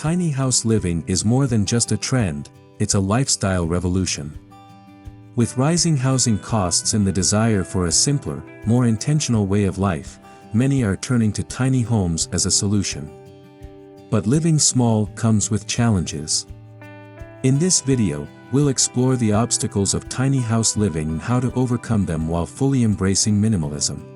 tiny house living is more than just a trend, it's a lifestyle revolution. With rising housing costs and the desire for a simpler, more intentional way of life, many are turning to tiny homes as a solution. But living small comes with challenges. In this video, we'll explore the obstacles of tiny house living and how to overcome them while fully embracing minimalism.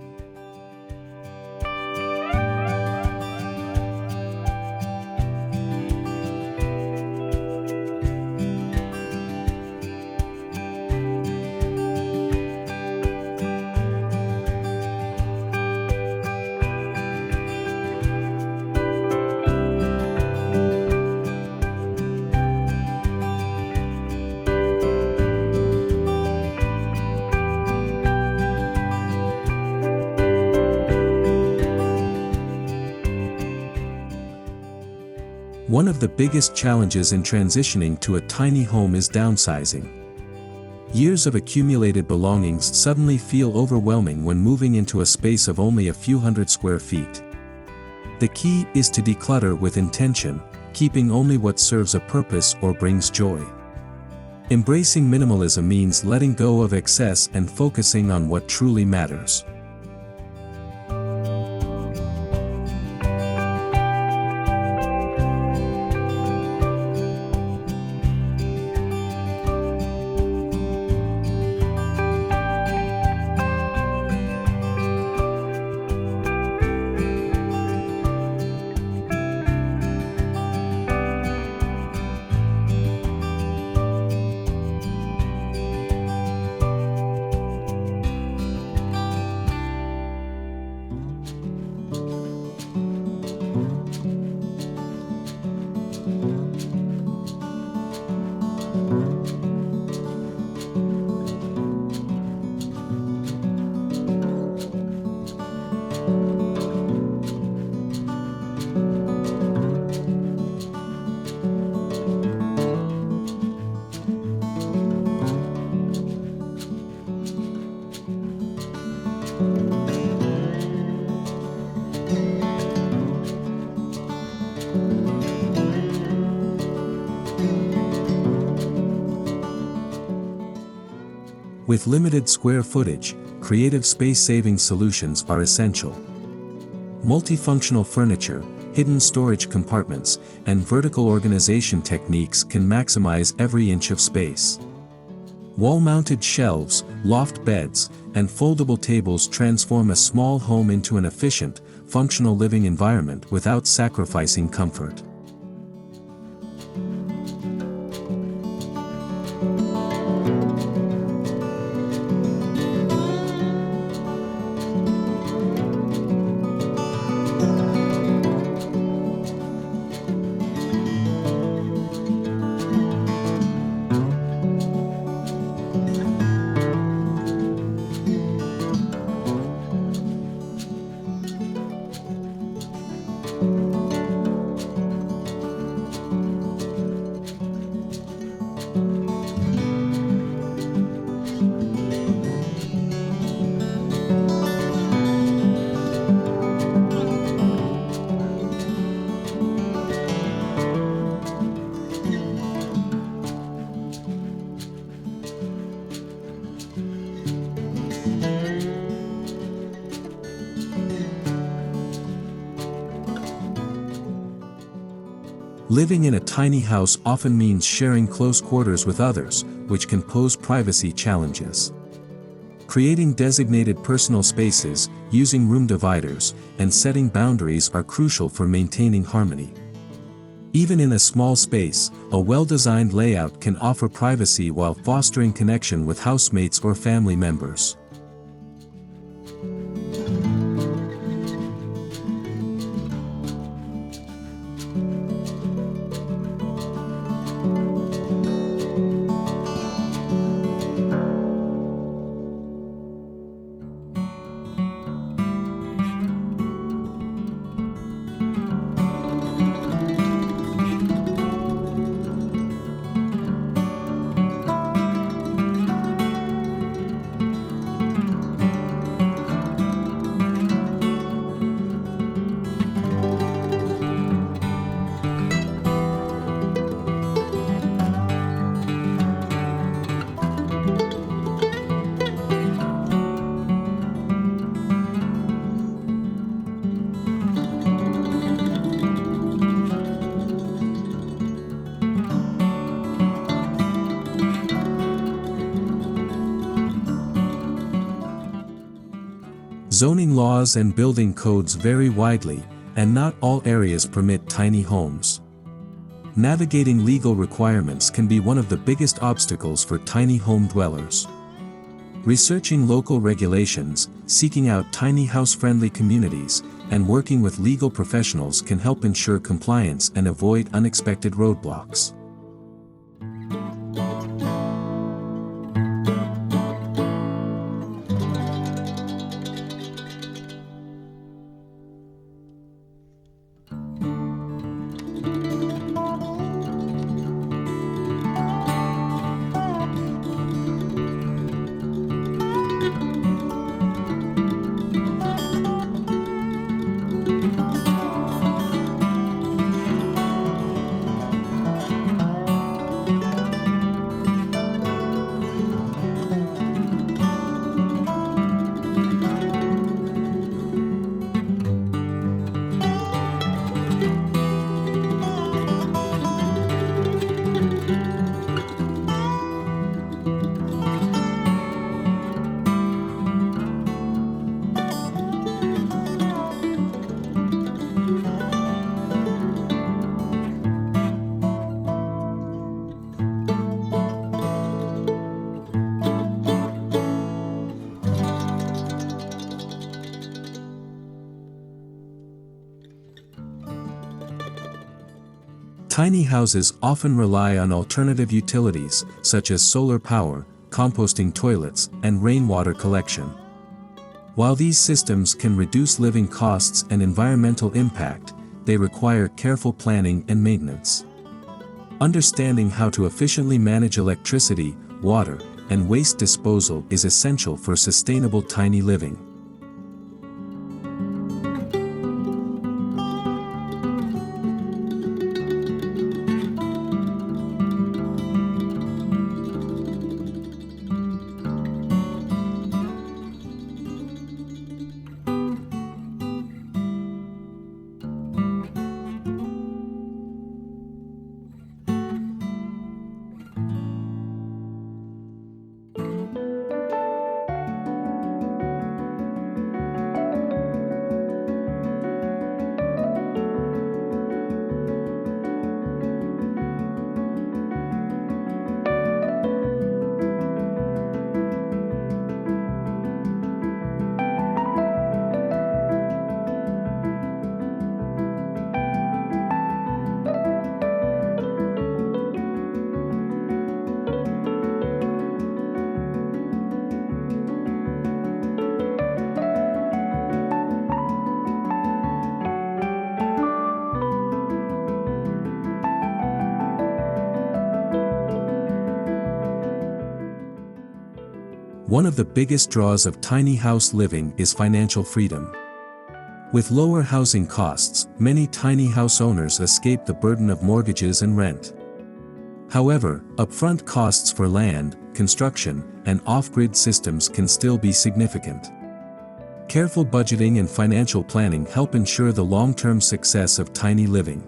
One of the biggest challenges in transitioning to a tiny home is downsizing. Years of accumulated belongings suddenly feel overwhelming when moving into a space of only a few hundred square feet. The key is to declutter with intention, keeping only what serves a purpose or brings joy. Embracing minimalism means letting go of excess and focusing on what truly matters. With limited square footage, creative space-saving solutions are essential. Multifunctional furniture, hidden storage compartments, and vertical organization techniques can maximize every inch of space. Wall-mounted shelves, loft beds, and foldable tables transform a small home into an efficient, functional living environment without sacrificing comfort. Living in a tiny house often means sharing close quarters with others, which can pose privacy challenges. Creating designated personal spaces, using room dividers, and setting boundaries are crucial for maintaining harmony. Even in a small space, a well-designed layout can offer privacy while fostering connection with housemates or family members. Zoning laws and building codes vary widely, and not all areas permit tiny homes. Navigating legal requirements can be one of the biggest obstacles for tiny home dwellers. Researching local regulations, seeking out tiny house-friendly communities, and working with legal professionals can help ensure compliance and avoid unexpected roadblocks. Tiny houses often rely on alternative utilities, such as solar power, composting toilets, and rainwater collection. While these systems can reduce living costs and environmental impact, they require careful planning and maintenance. Understanding how to efficiently manage electricity, water, and waste disposal is essential for sustainable tiny living. One of the biggest draws of tiny house living is financial freedom. With lower housing costs, many tiny house owners escape the burden of mortgages and rent. However, upfront costs for land, construction, and off-grid systems can still be significant. Careful budgeting and financial planning help ensure the long-term success of tiny living.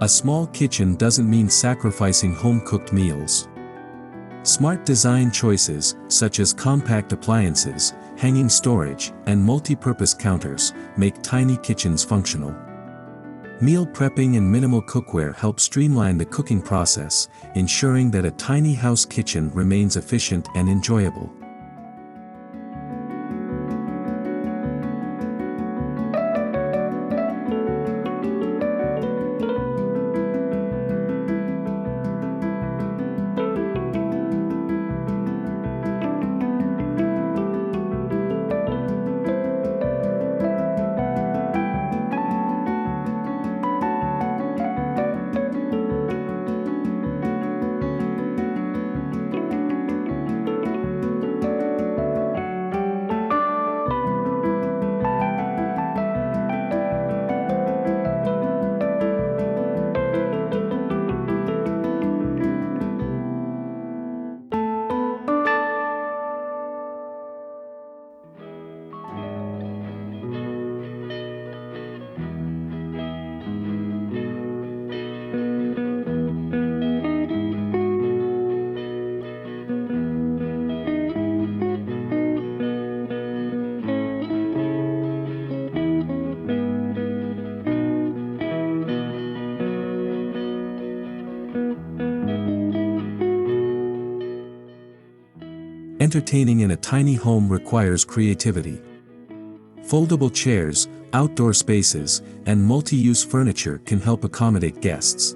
A small kitchen doesn't mean sacrificing home-cooked meals. Smart design choices, such as compact appliances, hanging storage, and multi-purpose counters, make tiny kitchens functional. Meal prepping and minimal cookware help streamline the cooking process, ensuring that a tiny house kitchen remains efficient and enjoyable. Entertaining in a tiny home requires creativity. Foldable chairs, outdoor spaces, and multi-use furniture can help accommodate guests.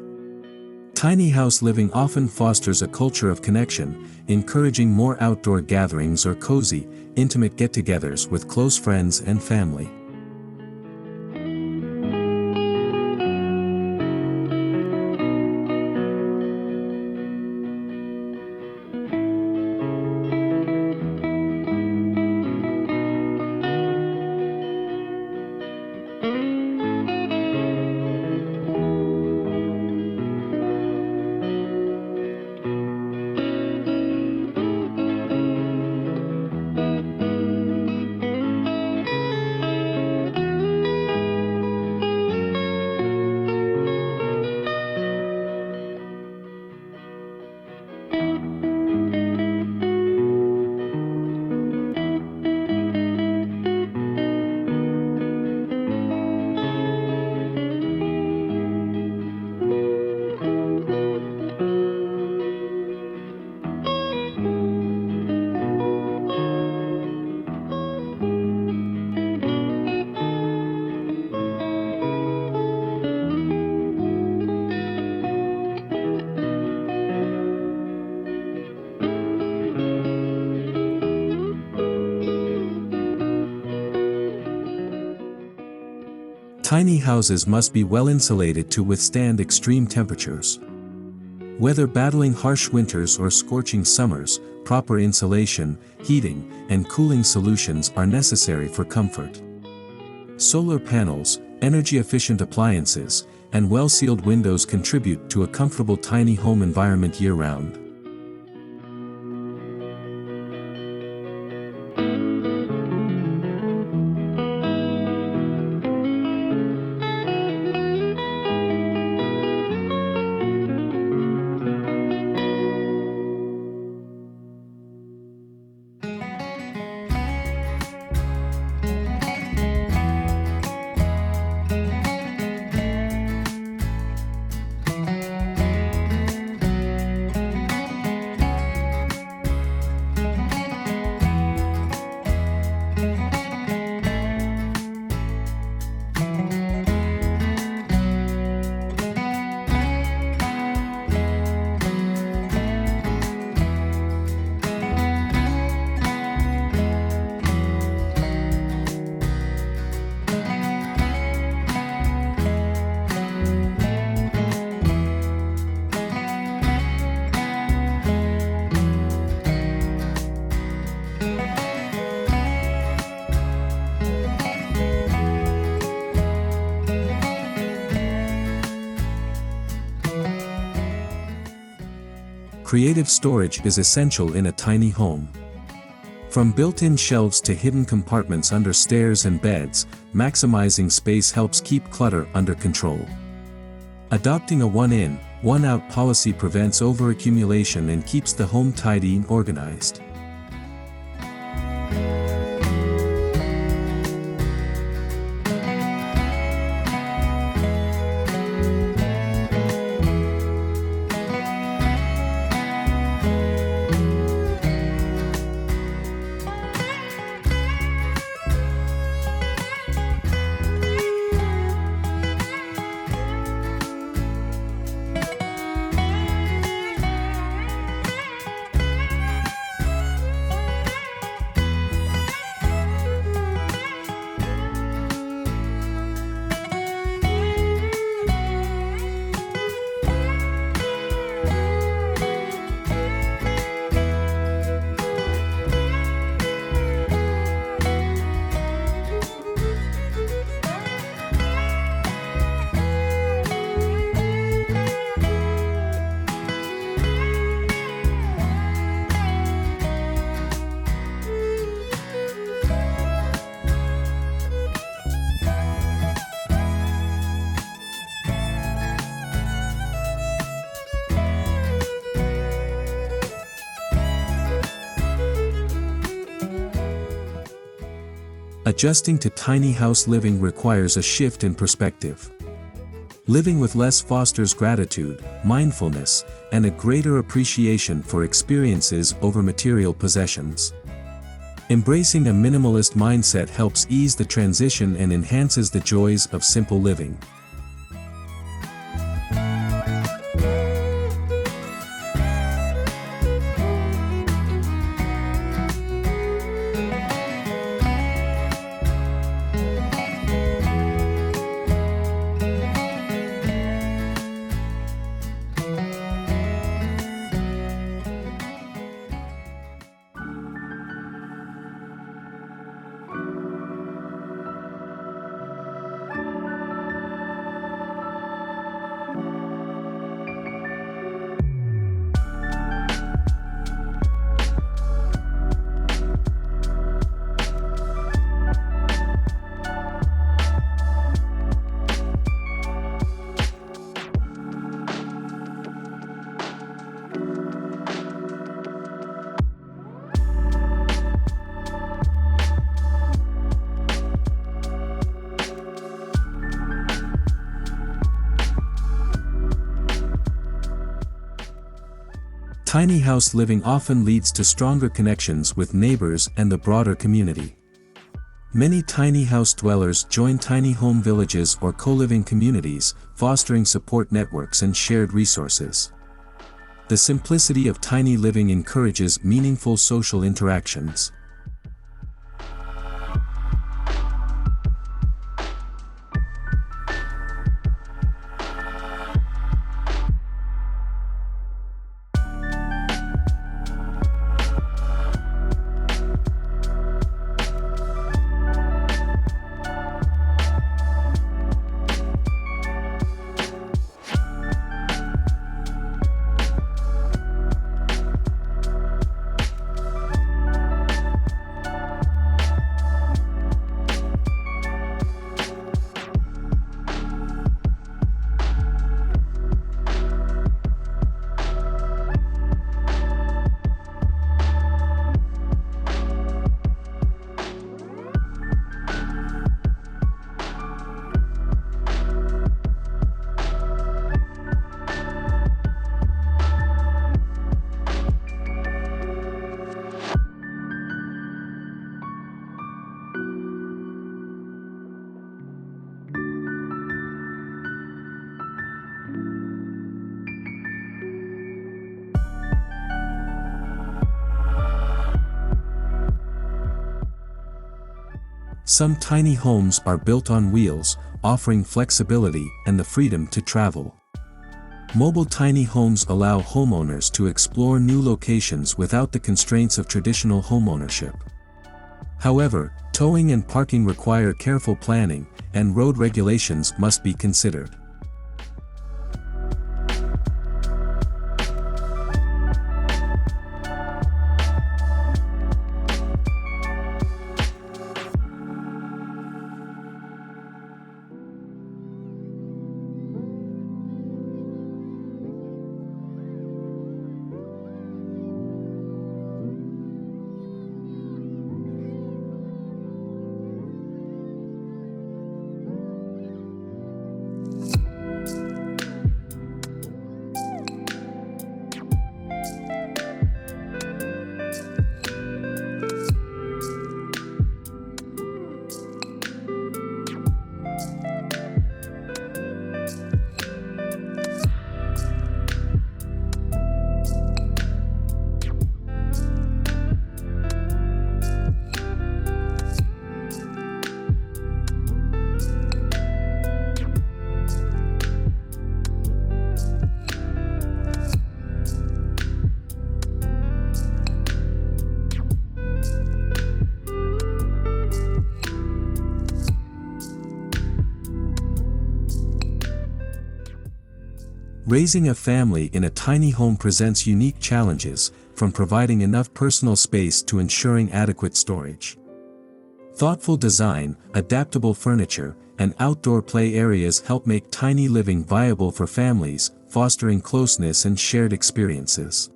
Tiny house living often fosters a culture of connection, encouraging more outdoor gatherings or cozy, intimate get-togethers with close friends and family. Tiny houses must be well insulated to withstand extreme temperatures. Whether battling harsh winters or scorching summers, proper insulation, heating, and cooling solutions are necessary for comfort. Solar panels, energy-efficient appliances, and well-sealed windows contribute to a comfortable tiny home environment year-round. Creative storage is essential in a tiny home. From built-in shelves to hidden compartments under stairs and beds, maximizing space helps keep clutter under control. Adopting a one-in, one-out policy prevents overaccumulation and keeps the home tidy and organized. Adjusting to tiny house living requires a shift in perspective. Living with less fosters gratitude, mindfulness, and a greater appreciation for experiences over material possessions. Embracing a minimalist mindset helps ease the transition and enhances the joys of simple living. Tiny house living often leads to stronger connections with neighbors and the broader community. Many tiny house dwellers join tiny home villages or co-living communities, fostering support networks and shared resources. The simplicity of tiny living encourages meaningful social interactions. Some tiny homes are built on wheels, offering flexibility and the freedom to travel. Mobile tiny homes allow homeowners to explore new locations without the constraints of traditional homeownership. However, towing and parking require careful planning, and road regulations must be considered. Raising a family in a tiny home presents unique challenges, from providing enough personal space to ensuring adequate storage. Thoughtful design, adaptable furniture, and outdoor play areas help make tiny living viable for families, fostering closeness and shared experiences.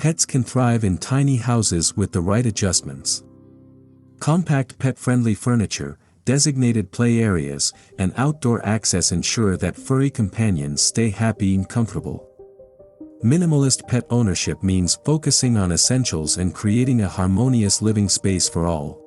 Pets can thrive in tiny houses with the right adjustments. Compact pet-friendly furniture, designated play areas, and outdoor access ensure that furry companions stay happy and comfortable. Minimalist pet ownership means focusing on essentials and creating a harmonious living space for all.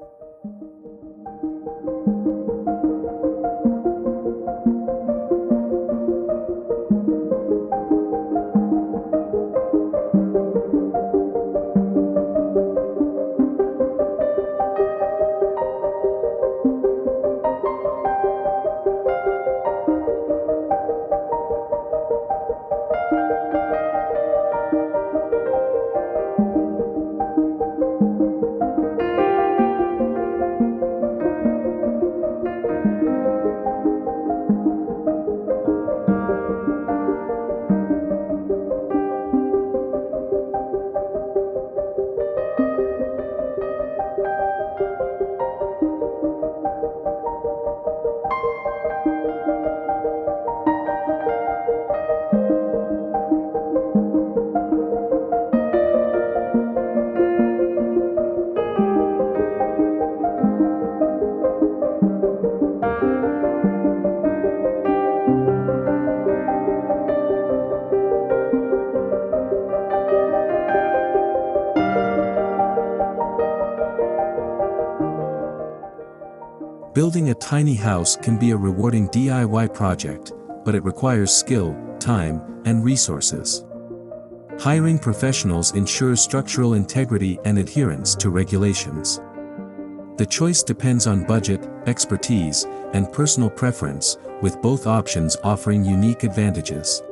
Building a tiny house can be a rewarding DIY project, but it requires skill, time, and resources. Hiring professionals ensures structural integrity and adherence to regulations. The choice depends on budget, expertise, and personal preference, with both options offering unique advantages.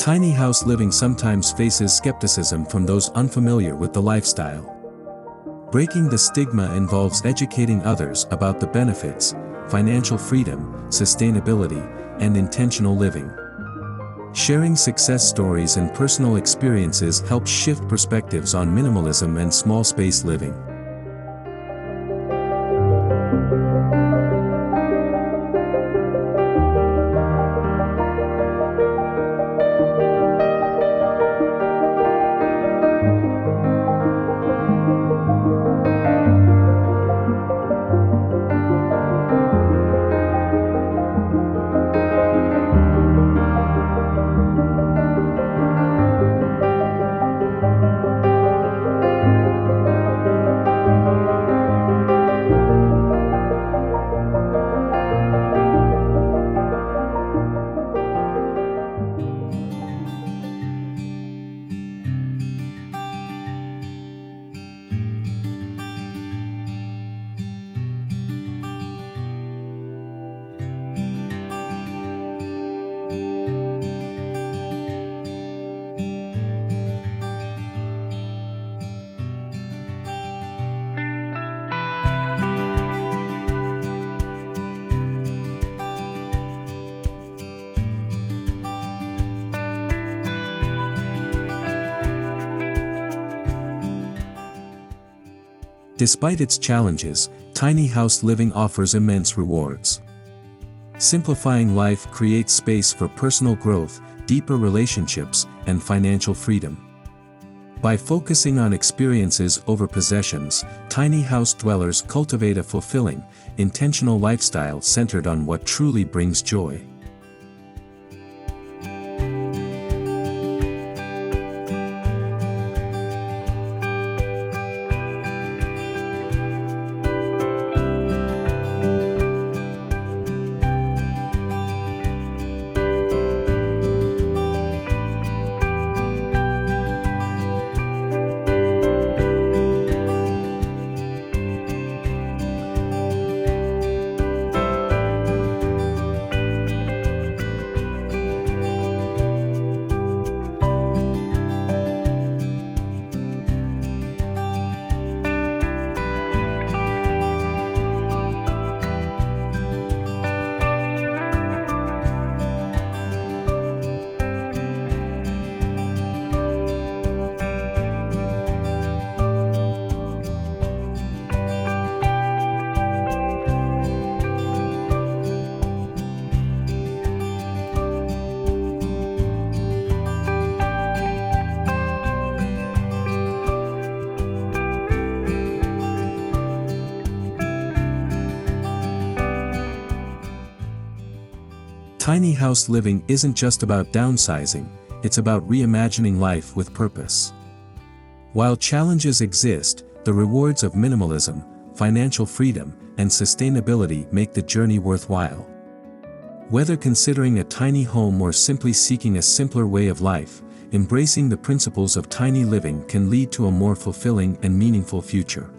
Tiny house living sometimes faces skepticism from those unfamiliar with the lifestyle. Breaking the stigma involves educating others about the benefits, financial freedom, sustainability, and intentional living. Sharing success stories and personal experiences helps shift perspectives on minimalism and small space living. Despite its challenges, tiny house living offers immense rewards. Simplifying life creates space for personal growth, deeper relationships, and financial freedom. By focusing on experiences over possessions, tiny house dwellers cultivate a fulfilling, intentional lifestyle centered on what truly brings joy. Tiny house living isn't just about downsizing, it's about reimagining life with purpose. While challenges exist, the rewards of minimalism, financial freedom, and sustainability make the journey worthwhile. Whether considering a tiny home or simply seeking a simpler way of life, embracing the principles of tiny living can lead to a more fulfilling and meaningful future.